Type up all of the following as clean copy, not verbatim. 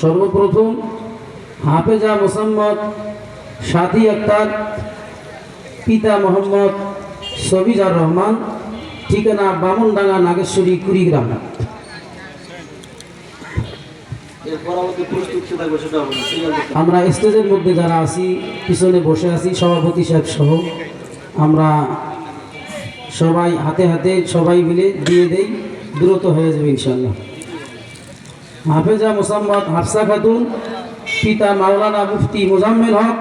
সর্বপ্রথম হাফেজা মোসাম্মদ সাথী আক্তার, পিতা মোহাম্মদ সবিজার রহমান, ঠিকানা বামনডাঙ্গা, নাগেশ্বরী, কুড়িগ্রাম। আমরা স্টেজের মধ্যে যারা আছি, পিছনে বসে আছি, সভাপতি সাহেব সহ আমরা সবাই হাতে হাতে সবাই মিলে দিয়ে দেই, দ্রুত হয়ে যাবে ইনশাল্লাহ। হাফেজা মোসাম্মদ হাফসা খাতুন, পিতা মাওলানা মুফতি মোজাম্মেল হক,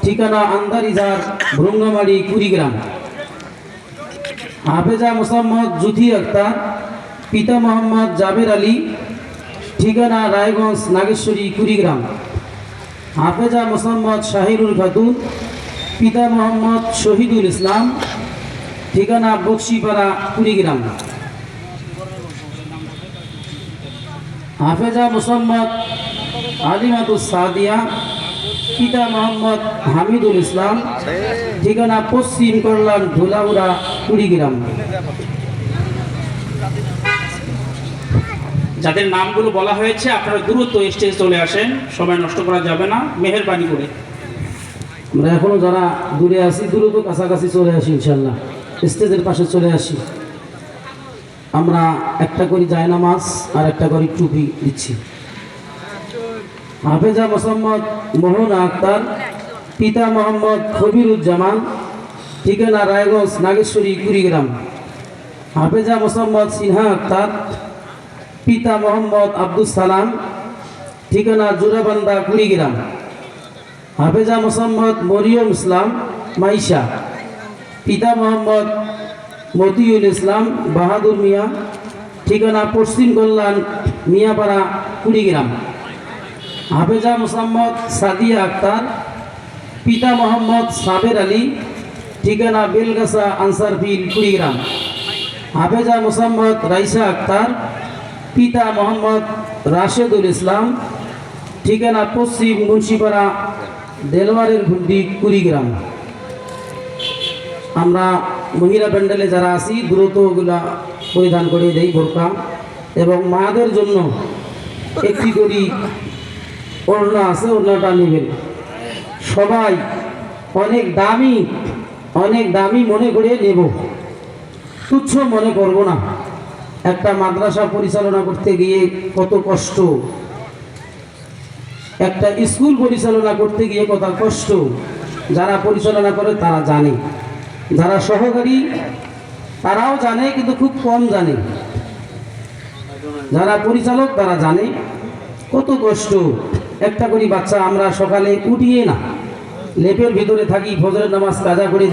ঠিকানা আন্দারিজার, ভ্রঙ্গামারি, কুড়িগ্রাম। হাফেজা মোসাম্মদ জুথি আক্তার, পিতা মোহাম্মদ জাবের আলী, ঠিকানা রায়গঞ্জ, নাগেশ্বরী, কুড়িগ্রাম। হাফেজা মোসাম্মদ শাহিরুল খাতুন, পিতা মোহাম্মদ শহীদুল ইসলাম, ঠিকানা বক্সিপাড়া, কুড়িগ্রাম। হাফেজা মোসাম্মদ আলিমাতুস সাদিয়া, পিতা মোহাম্মদ হামিদুল ইসলাম, ঠিকানা পশ্চিম কল্যাণ, ধুলাউড়া, কুড়িগ্রাম। যাদের নামগুলো বলা হয়েছে আপনারা দ্রুত স্টেজে চলে আসেন, সময় নষ্ট করা যাবে না, মেহেরবানি করে। আমরা এখনো যারা দূরে আছি দ্রুত কাছাকাছি চলে আসি, ইনশাল্লাহ স্টেজের পাশে চলে আসি। আমরা একটা করি জায়নামাজ আর একটা করি টুপি দিচ্ছি। হাফেজা মোসাম্মদ মোহন আক্তার, পিতা মোহাম্মদ খবিরুজ্জামান, ঠিকানা রায়গঞ্জ, নাগেশ্বরী, কুড়িগ্রাম। হাফেজা মোসাম্মদ সিনহা আক্তার, পিতা মোহাম্মদ আব্দুল সালাম, ঠিকানা জোড়াবান্ধা, কুড়িগ্রাম। হাফেজা মোসাম্মদ মরিয়ম ইসলাম মাইশা, পিতা মোহাম্মদ মতিউল ইসলাম বাহাদুর মিয়া, ঠিকানা পশ্চিম কল্যাণ, মিয়াপাড়া, কুড়িগ্রাম। হাফেজা মোসাম্মদ সাদিয়া আক্তার, পিতা মোহাম্মদ সাবের আলী, ঠিকানা বেলগাছা, আনসারফিল, কুড়িগ্রাম। হাফেজা মোসাম্মদ রাইসা আক্তার, পিতা মোহাম্মদ রাশেদুল ইসলাম, ঠিকানা পশ্চিম মুন্সিপাড়া, দেলওয়ারের ঘুন্ডি, কুড়িগ্রাম। আমরা মহিলা প্যান্ডেলে যারা আছি দ্রুত ওগুলা পরিধান করে দেই বোরকা, এবং মাদের জন্য একটি করি ওড়না আছে, ওড়নাটা নেবেন সবাই। অনেক দামি মনে করে নেব, তুচ্ছ মনে করব না। একটা মাদ্রাসা পরিচালনা করতে গিয়ে কত কষ্ট, একটা স্কুল পরিচালনা করতে গিয়ে কত কষ্ট, যারা পরিচালনা করে তারা জানে, যারা সহকারী তারাও জানে, কিন্তু খুব কম জানে। যারা পরিচালক তারা জানে কত কষ্ট। একটা করি বাচ্চা আমরা সকালে উঠিয়ে না, লেপের ভিতরে থাকি, ফজরের নামাজ কাজা করে